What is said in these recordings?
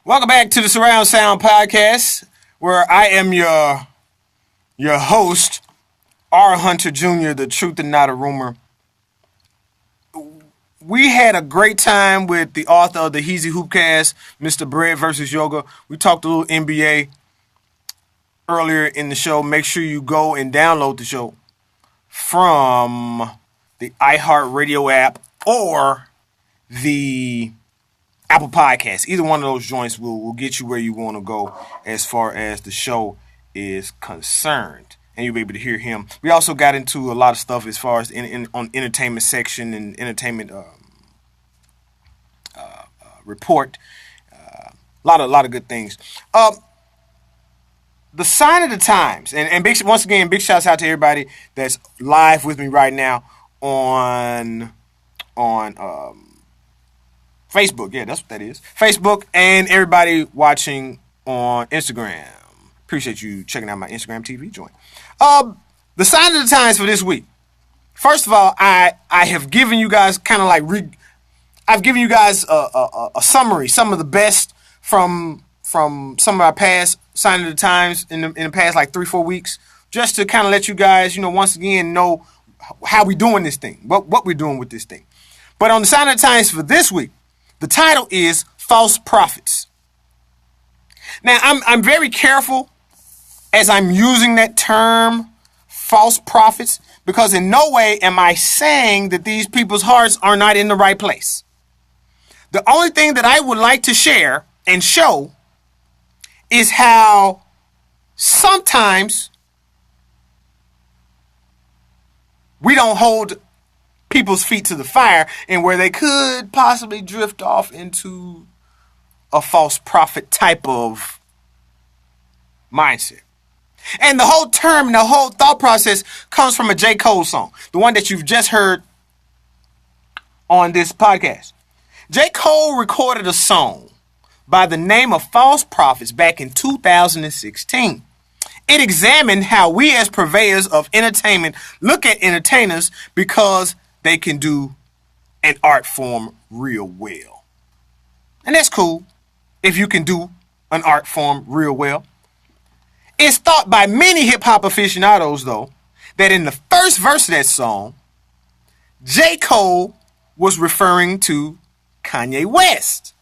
Welcome back to the Surround Sound Podcast, where I am your host, R. Hunter Jr., the truth and not a rumor. We had a great time with the author of the Heezy Hoopcast, Mr. Bread vs. Yoga. We talked a little NBA earlier in the show. Make sure you go and download the show from the iHeartRadio app or the Apple Podcasts. Either one of those joints will get you where you want to go as far as the show is concerned. And you'll be able to hear him. We also got into a lot of stuff as far as on entertainment section and entertainment report. A lot of good things. The sign of the times, and once again, big shouts out to everybody that's live with me right now on Facebook. Yeah, that's what that is. Facebook and everybody watching on Instagram. Appreciate you checking out my Instagram TV joint. The sign of the times for this week. First of all, I have given you guys I've given you guys a summary, some of the best from some of our past sign of the times in the past like 3-4 weeks, just to kind of let you guys, once again know how we doing this thing, what we're doing with this thing. But on the sign of the times for this week, the title is False Prophets. Now, I'm very careful as I'm using that term, false prophets, because in no way am I saying that these people's hearts are not in the right place. The only thing that I would like to share and show is how sometimes we don't hold people's feet to the fire, and where they could possibly drift off into a false prophet type of mindset. And the whole term, the whole thought process comes from a J. Cole song, the one that you've just heard on this podcast. J. Cole recorded a song by the name of False Prophets back in 2016. It examined how we as purveyors of entertainment look at entertainers because they can do an art form real well. And that's cool if you can do an art form real well. It's thought by many hip-hop aficionados, though, that in the first verse of that song, J. Cole was referring to Kanye West.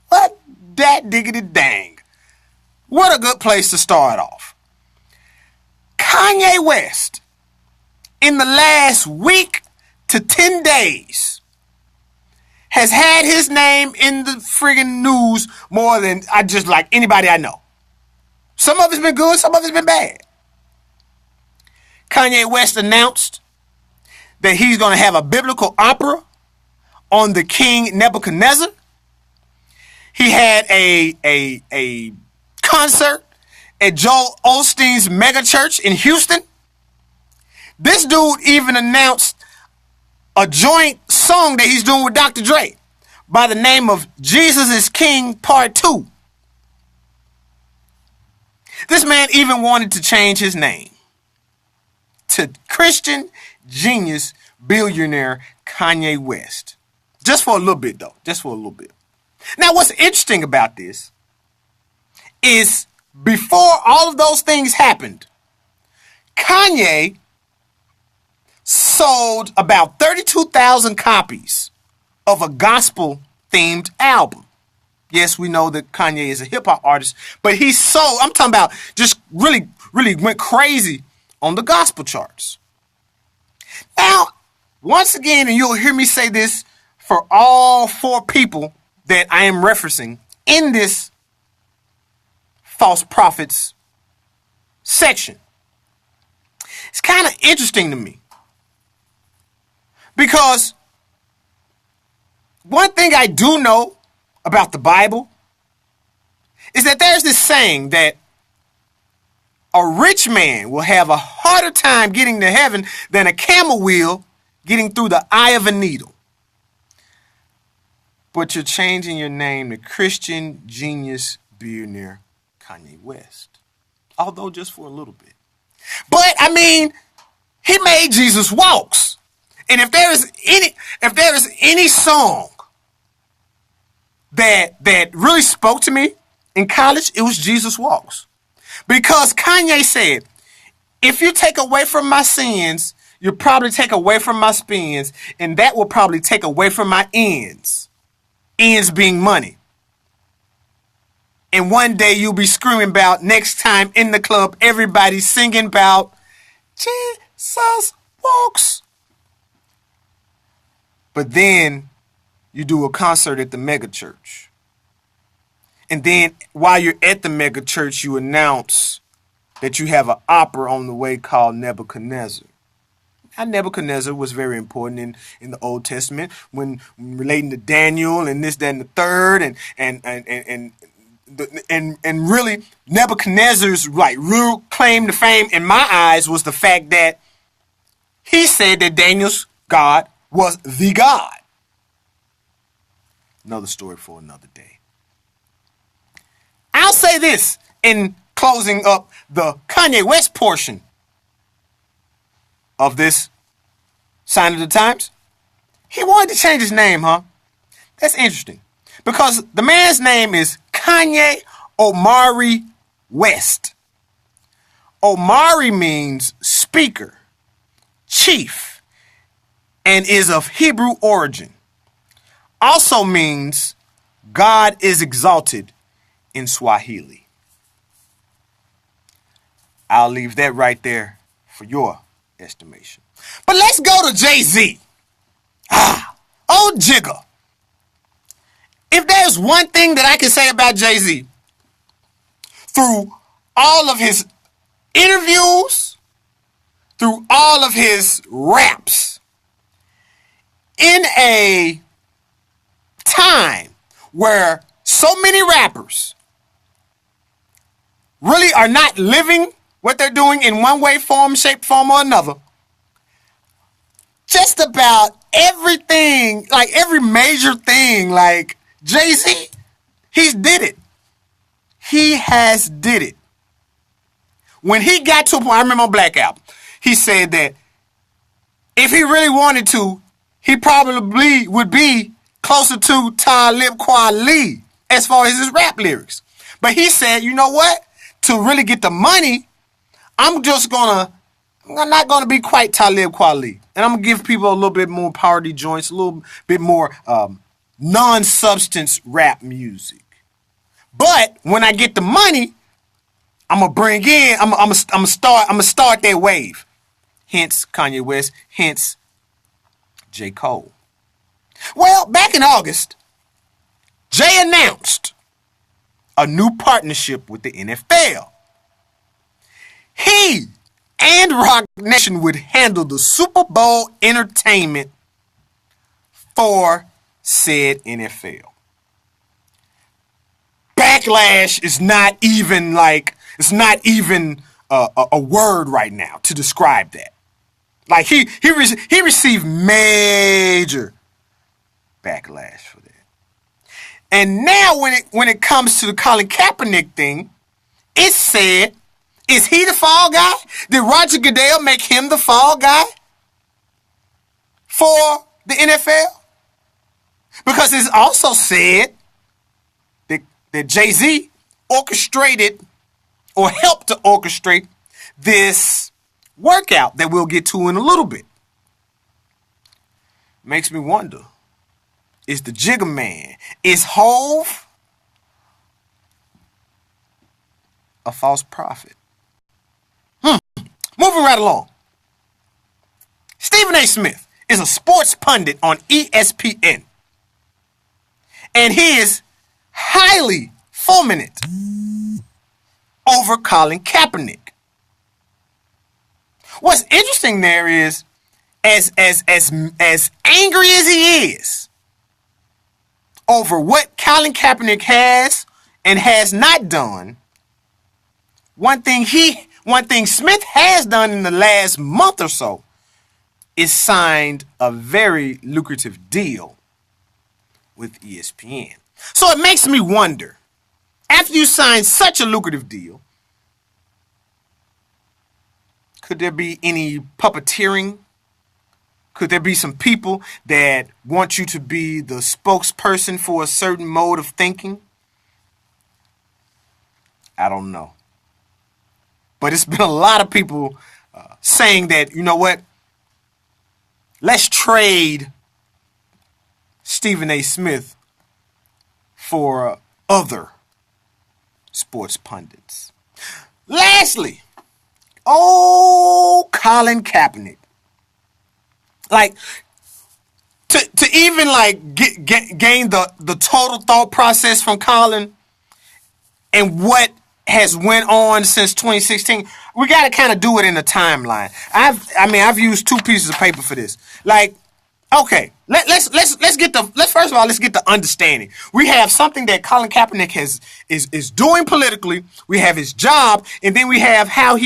What that diggity dang. What a good place to start off. Kanye West, in the last week to 10 days, has had his name in the friggin' news more than anybody I know. Some of it's been good, some of it's been bad. Kanye West announced that he's going to have a biblical opera on the King Nebuchadnezzar. He had a concert at Joel Osteen's mega church in Houston. This dude even announced a joint song that he's doing with Dr. Dre by the name of Jesus is King Part 2. This man even wanted to change his name to Christian genius billionaire Kanye West. Just for a little bit, though. Just for a little bit. Now, what's interesting about this is before all of those things happened, Kanye sold about 32,000 copies of a gospel-themed album. Yes, we know that Kanye is a hip-hop artist, but he sold, I'm talking about just really went crazy on the gospel charts. Now, once again, and you'll hear me say this for all 4 people that I am referencing in this false prophets section. It's kind of interesting to me because one thing I do know about the Bible is that there's this saying that a rich man will have a harder time getting to heaven than a camel will getting through the eye of a needle. But you're changing your name to Christian genius billionaire Kanye West. Although just for a little bit. But I mean, he made Jesus walks. And if there is any song that really spoke to me in college, it was Jesus Walks. Because Kanye said, if you take away from my sins, you'll probably take away from my spins, and that will probably take away from my ends. Ends being money. And one day you'll be screaming about, next time in the club, everybody singing about Jesus Walks. But then you do a concert at the mega church. And then while you're at the mega church, you announce that you have an opera on the way called Nebuchadnezzar. Now, Nebuchadnezzar was very important in the Old Testament when relating to Daniel and this, that, and the third, and really Nebuchadnezzar's real claim to fame in my eyes was the fact that he said that Daniel's God was the God. Another story for another day. I'll say this in closing up the Kanye West portion of this Sign of the Times. He wanted to change his name, huh? That's interesting. Because the man's name is Kanye Omari West. Omari means speaker, chief, and is of Hebrew origin. Also means God is exalted in Swahili. I'll leave that right there for your estimation. But let's go to Jay-Z. Old Jigga. If there's one thing that I can say about Jay-Z, through all of his interviews, through all of his raps, in a time where so many rappers really are not living what they're doing in one way, form, shape, form, or another, just about everything, like every major thing, like Jay-Z, he's did it. He has did it. When he got to a point, I remember on Black Album, he said that if he really wanted to, he probably would be closer to Talib Kweli as far as his rap lyrics. But he said, you know what? To really get the money, I'm not gonna be quite Talib Kweli. And I'm gonna give people a little bit more party joints, a little bit more non-substance rap music. But when I get the money, I'm gonna start that wave. Hence Kanye West, hence J. Cole. Well, back in August, Jay announced a new partnership with the NFL. He and Rock Nation would handle the Super Bowl entertainment for said NFL. Backlash is not even a word right now to describe that. Like he received major backlash for that. And now when it comes to the Colin Kaepernick thing, it's said, is he the fall guy? Did Roger Goodell make him the fall guy for the NFL? Because it's also said that Jay-Z orchestrated or helped to orchestrate this workout that we'll get to in a little bit. Makes me wonder, is the Jigga Man, is Hove a false prophet? Moving right along. Stephen A. Smith is a sports pundit on ESPN. And he is highly fulminant over Colin Kaepernick. What's interesting there is, as angry as he is over what Colin Kaepernick has and has not done, one thing Smith has done in the last month or so is signed a very lucrative deal with ESPN. So it makes me wonder, after you sign such a lucrative deal, could there be any puppeteering? Could there be some people that want you to be the spokesperson for a certain mode of thinking? I don't know. But it's been a lot of people saying that, you know what? Let's trade Stephen A. Smith for other sports pundits. Lastly, Colin Kaepernick. Like, to even like gain the total thought process from Colin and what has went on since 2016, we got to kind of do it in a timeline. I've used 2 pieces of paper for this. Like, okay, let's get the understanding. We have something that Colin Kaepernick is doing politically. We have his job, and then we have how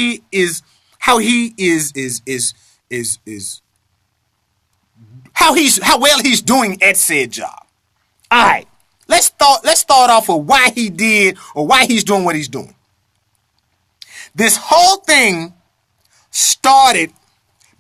well he's doing at said job. All right, let's start off with why he did or why he's doing what he's doing. This whole thing started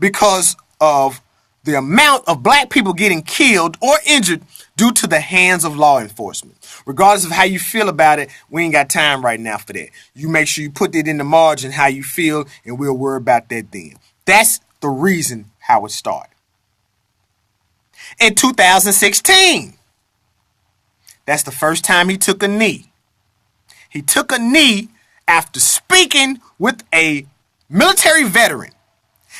because of the amount of black people getting killed or injured due to the hands of law enforcement. Regardless of how you feel about it, we ain't got time right now for that. You make sure you put it in the margin how you feel, and we'll worry about that then. That's the reason how it started. In 2016, that's the first time he took a knee. He took a knee after speaking with a military veteran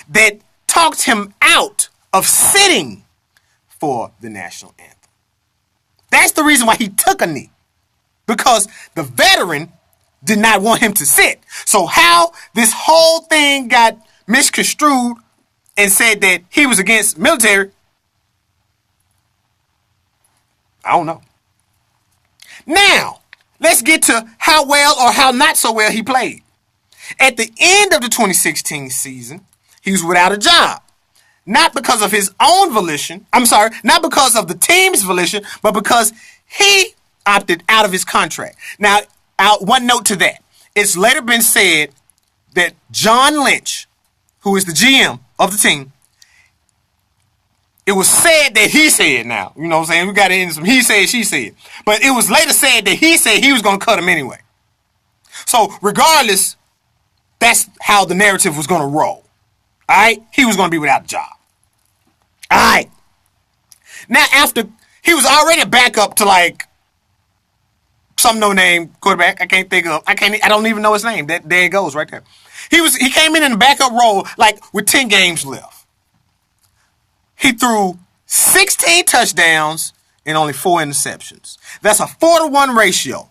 that talked him out of sitting for the national anthem. That's the reason why he took a knee, because the veteran did not want him to sit. So how this whole thing got misconstrued and said that he was against military, I don't know. Now, let's get to how well or how not so well he played. At the end of the 2016 season, he was without a job. Not because of his own volition. Not because of the team's volition, but because he opted out of his contract. Now, one note to that. It's later been said that John Lynch, who is the GM of the team, it was said that he said now. You know what I'm saying? We got into some he said, she said. But it was later said that he said he was going to cut him anyway. So regardless, that's how the narrative was going to roll. All right? He was going to be without a job. All right. Now, after he was already back up to like some no-name quarterback. I don't even know his name. There it goes right there. He came in the backup role like with 10 games left. He threw 16 touchdowns and only 4 interceptions. That's a 4-to-1 ratio.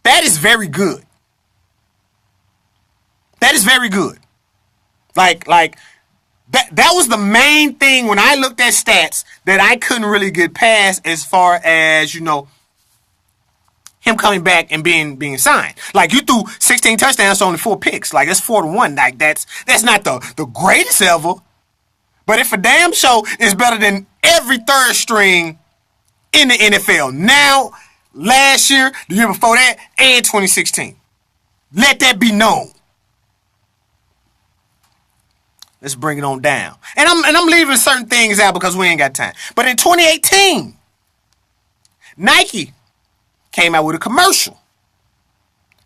That is very good. That is very good. Like that was the main thing when I looked at stats that I couldn't really get past as far as, you know, him coming back and being signed. Like, you threw 16 touchdowns to only 4 picks. Like, that's 4-to-1. Like, that's not the greatest ever. But it for damn sure is better than every third string in the NFL. Now, last year, the year before that, and 2016. Let that be known. Let's bring it on down. And I'm leaving certain things out because we ain't got time. But in 2018, Nike came out with a commercial.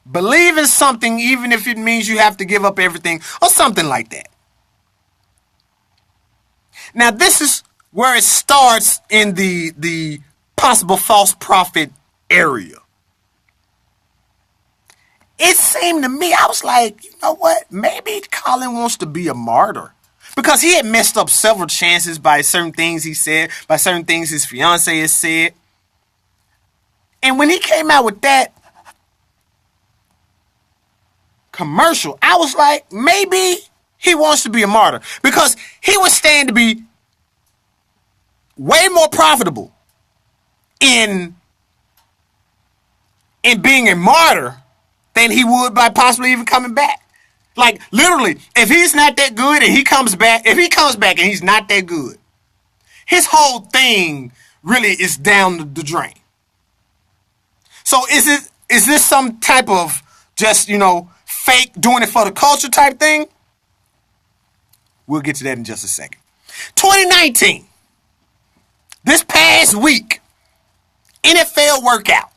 Believe in something even if it means you have to give up everything or something like that. Now, this is where it starts in the possible false prophet area. It seemed to me, I was like, you know what? Maybe Colin wants to be a martyr. Because he had messed up several chances by certain things he said, by certain things his fiance has said. And when he came out with that commercial, I was like, maybe he wants to be a martyr, because he would stand to be way more profitable in being a martyr than he would by possibly even coming back. Like, literally, if he's not that good and he comes back, and he's not that good, his whole thing really is down the drain. So is this some type of just, you know, fake doing it for the culture type thing? We'll get to that in just a second. 2019, this past week, NFL workout.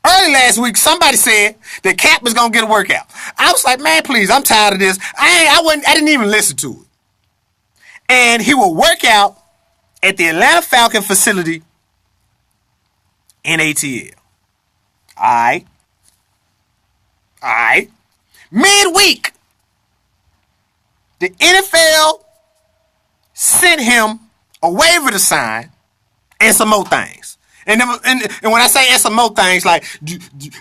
Early last week, somebody said that Cap was gonna get a workout. I was like, man, please, I'm tired of this. I didn't even listen to it. And he will work out at the Atlanta Falcon facility in ATL. All right. Midweek, the NFL sent him a waiver to sign and some more things. And when I say and some more things, like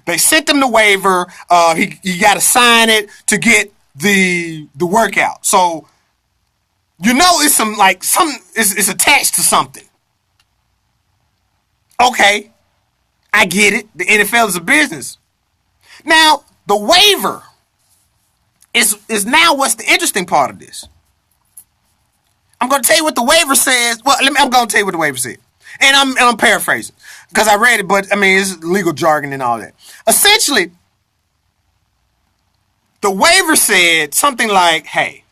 they sent him the waiver, he got to sign it to get the workout. So it's it's attached to something. Okay, I get it. The NFL is a business. Now the waiver is now what's the interesting part of this. I'm going to tell you what the waiver says. Well, I'm going to tell you what the waiver said. And I'm paraphrasing because I read it, but I mean, it's legal jargon and all that. Essentially, the waiver said something like, hey,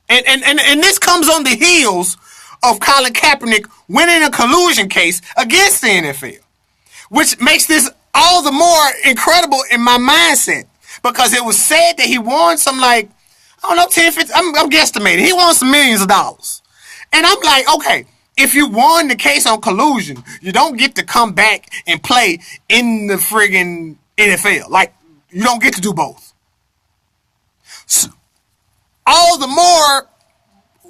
and this comes on the heels of Colin Kaepernick winning a collusion case against the NFL, which makes this all the more incredible in my mindset because it was said that he won some 10, 15, I'm guesstimating. He won some millions of dollars. And I'm like, okay, if you won the case on collusion, you don't get to come back and play in the friggin' NFL. Like, you don't get to do both. So, all the more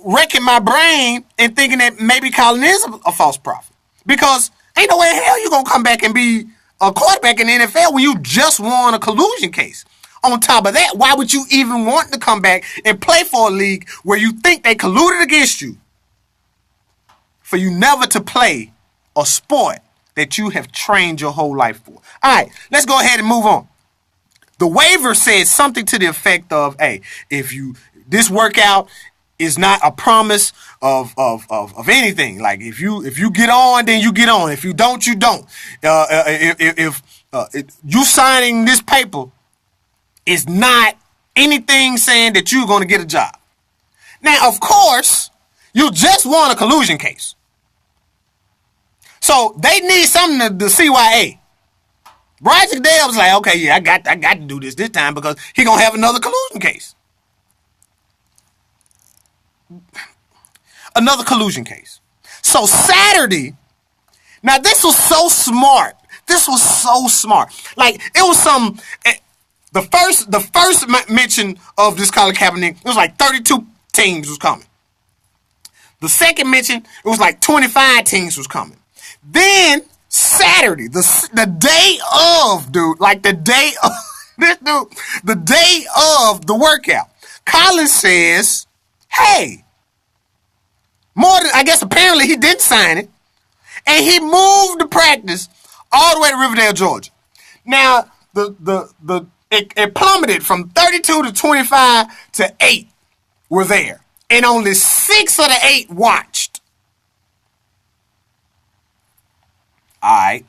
wrecking my brain and thinking that maybe Colin is a false prophet. Because ain't no way in hell you going to come back and be a quarterback in the NFL when you just won a collusion case. On top of that, why would you even want to come back and play for a league where you think they colluded against you for you never to play a sport that you have trained your whole life for? All right, let's go ahead and move on. The waiver says something to the effect of, hey, this workout is not a promise of anything. Like if you get on, then you get on. If you don't, you don't. If you signing this paper is not anything saying that you're going to get a job. Now, of course, you just won a collusion case. So they need something to CYA. Roger Goodell was like, okay, yeah, I got to do this time because he going to have another collusion case. Another collusion case. So Saturday, now this was so smart. Like, it was some... The first mention of this Colin Kaepernick, it was like 32 teams was coming. The second mention, it was like 25 teams was coming. Then Saturday, the day of, dude, like the day of this dude, the day of the workout, Colin says, hey, apparently he didn't sign it, and he moved the practice all the way to Riverdale, Georgia. Now, it plummeted from 32 to 25 to 8 were there. And only 6 of the 8 watched. All right.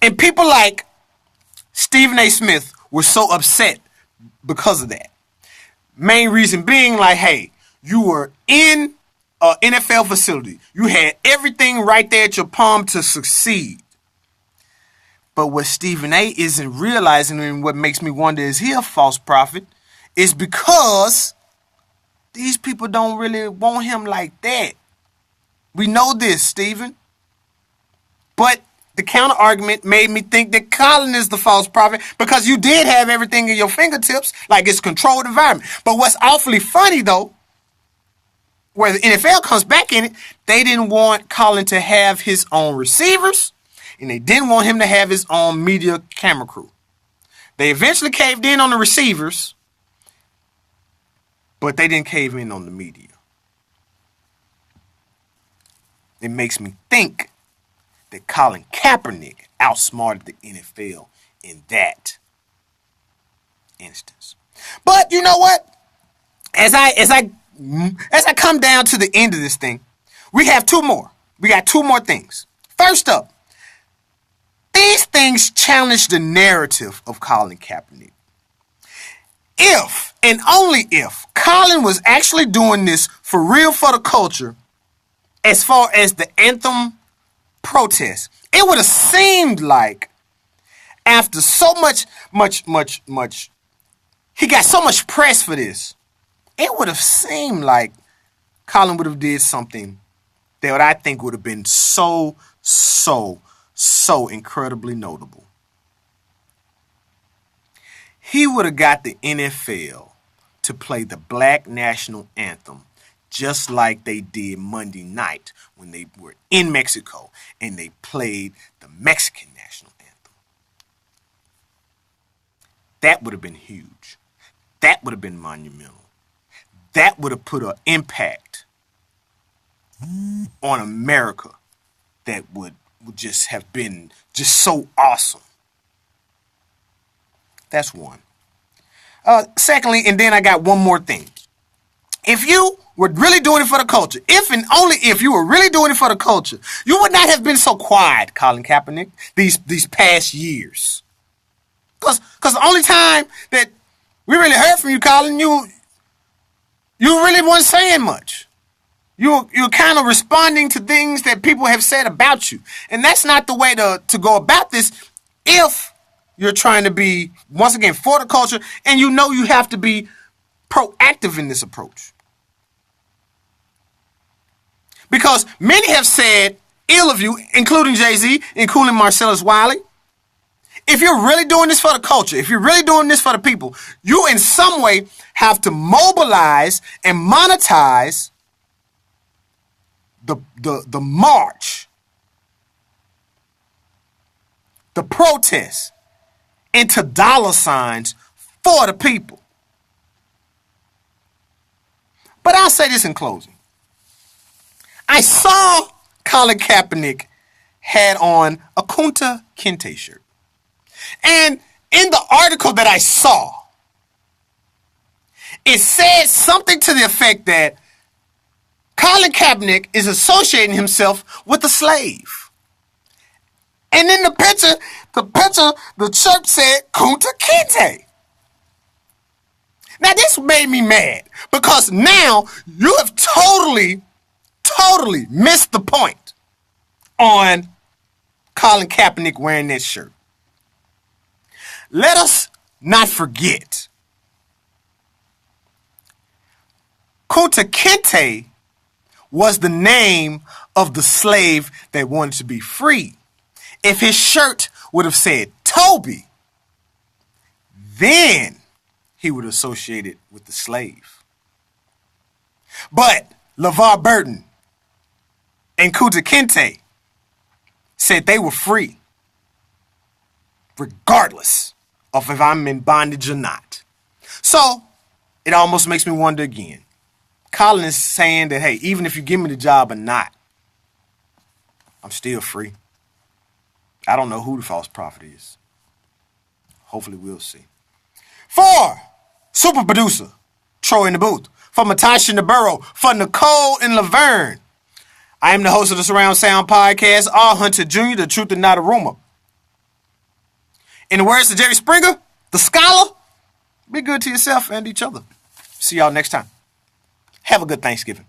And people like Stephen A. Smith were so upset because of that. Main reason being like, hey, you were in an NFL facility. You had everything right there at your palm to succeed. But what Stephen A. isn't realizing, and what makes me wonder, is he a false prophet? Is because these people don't really want him like that. We know this, Stephen. But the counter argument made me think that Colin is the false prophet because you did have everything in your fingertips, like it's controlled environment. But what's awfully funny, though, where the NFL comes back in it, they didn't want Colin to have his own receivers, and they didn't want him to have his own media camera crew. They eventually caved in on the receivers, but they didn't cave in on the media. It makes me think that Colin Kaepernick outsmarted the NFL in that instance. But you know what? As I come down to the end of this thing, we have 2 more. We got 2 more things. First up, these things challenge the narrative of Colin Kaepernick. if and only if Colin was actually doing this for real for the culture, as far as the anthem protest, it would have seemed like after so much, he got so much press for this, it would have seemed like Colin would have did something that I think would have been so incredibly notable. He would have got the NFL to play the Black National Anthem just like they did Monday night when they were in Mexico and they played the Mexican National Anthem. That would have been huge. That would have been monumental. That would have put an impact on America that would just have been just so awesome. That's one. Secondly, and then I got one more thing. If you were really doing it for the culture, if and only if you were really doing it for the culture, you would not have been so quiet, Colin Kaepernick, these past years. Because the only time that we really heard from you, Colin, you really weren't saying much. You're kind of responding to things that people have said about you. And that's not the way to go about this if you're trying to be, once again, for the culture, and you know you have to be proactive in this approach. Because many have said ill of you, including Jay-Z, including Marcellus Wiley. If you're really doing this for the culture, if you're really doing this for the people, you in some way have to mobilize and monetize the march, the protest, into dollar signs for the people. But I'll say this in closing. I saw Colin Kaepernick had on a Kunta Kinte shirt. And in the article that I saw, it said something to the effect that Colin Kaepernick is associating himself with a slave. And in the picture, the shirt said Kunta Kinte. Now this made me mad because now you have totally missed the point on Colin Kaepernick wearing that shirt. Let us not forget, Kunta Kinte was the name of the slave that wanted to be free. If his shirt would have said Toby, then he would associate it with the slave. But LeVar Burton and Kunta Kinte said they were free, regardless of if I'm in bondage or not. So it almost makes me wonder again. Colin is saying that, hey, even if you give me the job or not, I'm still free. I don't know who the false prophet is. Hopefully we'll see. For super producer Troy in the booth, for Matasha Navarro, for Nicole and Laverne, I am the host of the Surround Sound Podcast, R. Hunter Jr., the truth and not a rumor. In the words of Jerry Springer, the scholar, be good to yourself and each other. See y'all next time. Have a good Thanksgiving.